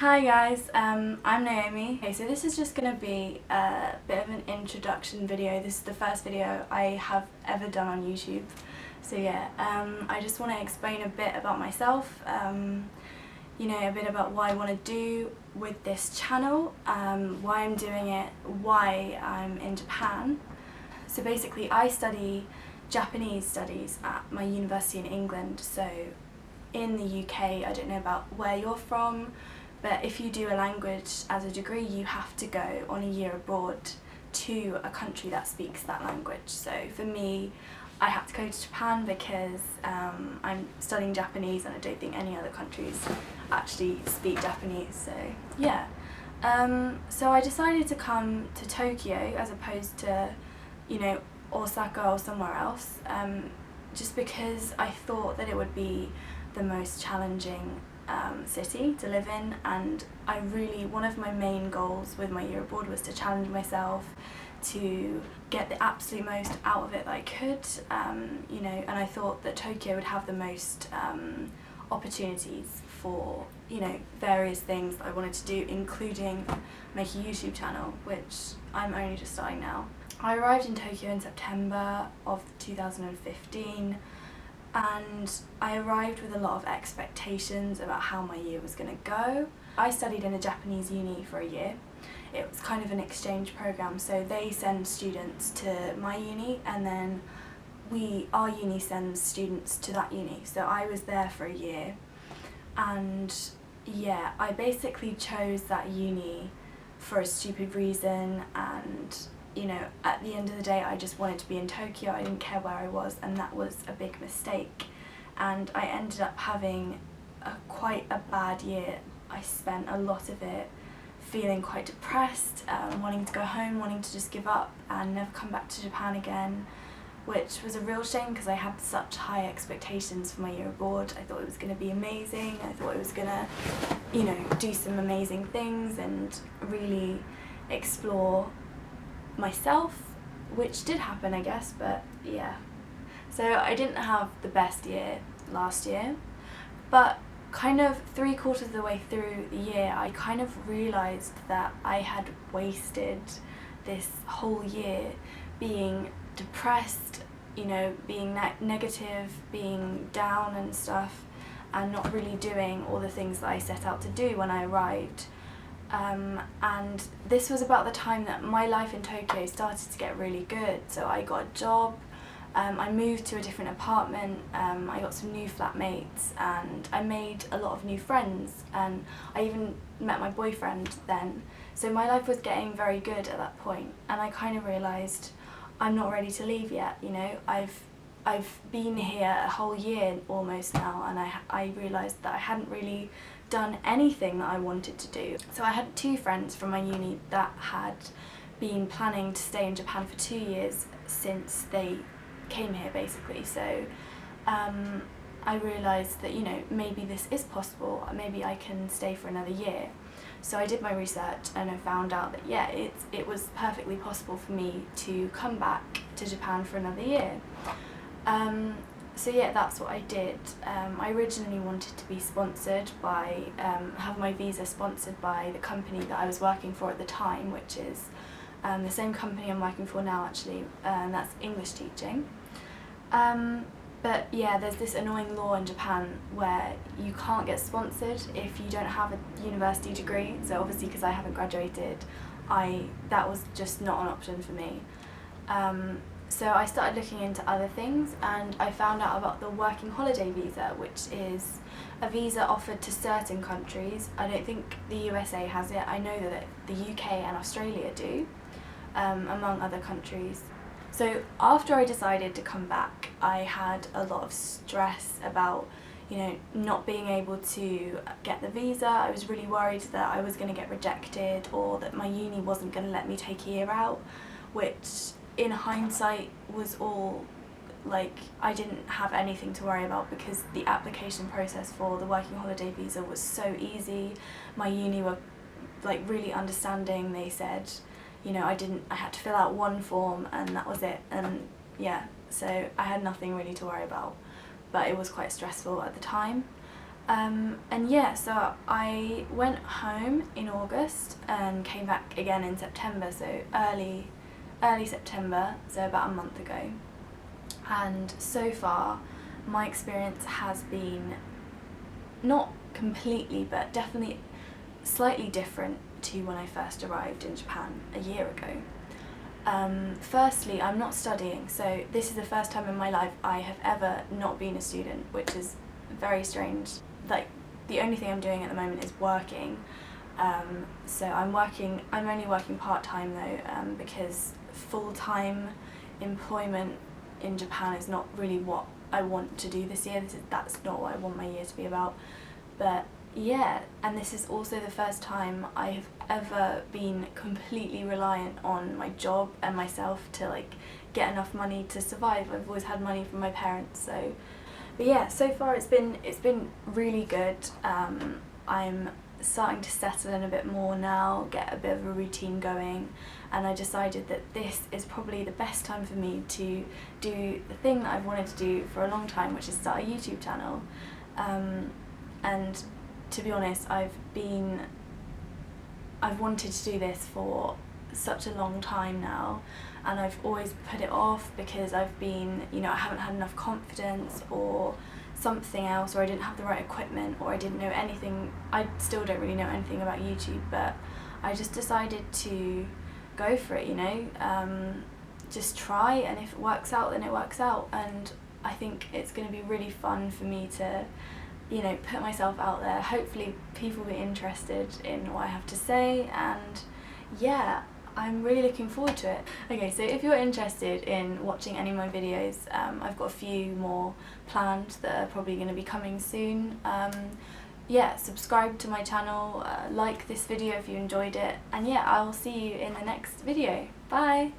Hi guys, I'm Naomi. Okay, so this is just going to be a bit of an introduction video. This is the first video I have ever done on YouTube. So yeah, I just want to explain a bit about myself, a bit about what I want to do with this channel, why I'm doing it, why I'm in Japan. So basically I study Japanese studies at my university in England, so in the UK, I don't know about where you're from, but if you do a language as a degree, you have to go on a year abroad to a country that speaks that language. So for me, I had to go to Japan because I'm studying Japanese and I don't think any other countries actually speak Japanese, so yeah. So I decided to come to Tokyo as opposed to, Osaka or somewhere else, just because I thought that it would be the most challenging city to live in, and one of my main goals with my year abroad was to challenge myself to get the absolute most out of it that I could, and I thought that Tokyo would have the most opportunities for various things that I wanted to do, including make a YouTube channel, which I'm only just starting now. I arrived in Tokyo in September of 2015. And I arrived with a lot of expectations about how my year was going to go. I studied in a Japanese uni for a year. It was kind of an exchange program, so they send students to my uni and then our uni sends students to that uni. So I was there for a year, and yeah, I basically chose that uni for a stupid reason, and at the end of the day I just wanted to be in Tokyo. I didn't care where I was, and that was a big mistake, and I ended up having quite a bad year. I spent a lot of it feeling quite depressed, wanting to go home, wanting to just give up and never come back to Japan again, which was a real shame because I had such high expectations for my year abroad. I thought it was going to be amazing. I thought it was going to, do some amazing things and really explore myself, which did happen, I guess, but yeah. So I didn't have the best year last year, but kind of 3/4 of the way through the year I kind of realised that I had wasted this whole year being depressed, being negative, being down and stuff, and not really doing all the things that I set out to do when I arrived. And this was about the time that my life in Tokyo started to get really good. So I got a job, I moved to a different apartment, I got some new flatmates, and I made a lot of new friends, and I even met my boyfriend then. So my life was getting very good at that point, and I kind of realised I'm not ready to leave yet. I've been here a whole year almost now, and I realised that I hadn't really done anything that I wanted to do. So I had two friends from my uni that had been planning to stay in Japan for 2 years since they came here, basically. So I realised that maybe this is possible, maybe I can stay for another year. So I did my research and I found out that yeah, it was perfectly possible for me to come back to Japan for another year. So yeah, that's what I did. I originally wanted to be sponsored by, have my visa sponsored by the company that I was working for at the time, which is the same company I'm working for now actually, and that's English teaching. But yeah, there's this annoying law in Japan where you can't get sponsored if you don't have a university degree. So obviously because I haven't graduated, that was just not an option for me. So I started looking into other things, and I found out about the working holiday visa, which is a visa offered to certain countries. I don't think the USA has it. I know that the UK and Australia do, among other countries. So after I decided to come back, I had a lot of stress about not being able to get the visa. I was really worried that I was going to get rejected, or that my uni wasn't going to let me take a year out, which in hindsight was all I didn't have anything to worry about because the application process for the working holiday visa was so easy. My uni were really understanding. They said I had to fill out one form and that was it, and yeah, so I had nothing really to worry about, but it was quite stressful at the time. And yeah, so I went home in August and came back again in September, so early September, so about a month ago. And so far my experience has been not completely, but definitely slightly different to when I first arrived in Japan a year ago. Firstly, I'm not studying, so this is the first time in my life I have ever not been a student, which is very strange. Like, the only thing I'm doing at the moment is working. So I'm only working part-time though, because full-time employment in Japan is not really what I want to do this year. That's not what I want my year to be about. But yeah, and this is also the first time I have ever been completely reliant on my job and myself to like get enough money to survive. I've always had money from my parents, so. But yeah, so far it's been really good. I'm starting to settle in a bit more now, get a bit of a routine going, and I decided that this is probably the best time for me to do the thing that I've wanted to do for a long time, which is start a YouTube channel. And to be honest, I've wanted to do this for such a long time now, and I've always put it off because I've been, I haven't had enough confidence or something else, or I didn't have the right equipment, or I didn't know anything. I still don't really know anything about YouTube, but I just decided to go for it, just try, and if it works out then it works out. And I think it's going to be really fun for me to put myself out there. Hopefully people will be interested in what I have to say, and yeah, I'm really looking forward to it. Okay, so if you're interested in watching any of my videos, I've got a few more planned that are probably going to be coming soon. Yeah, subscribe to my channel, like this video if you enjoyed it, and yeah, I'll see you in the next video. Bye!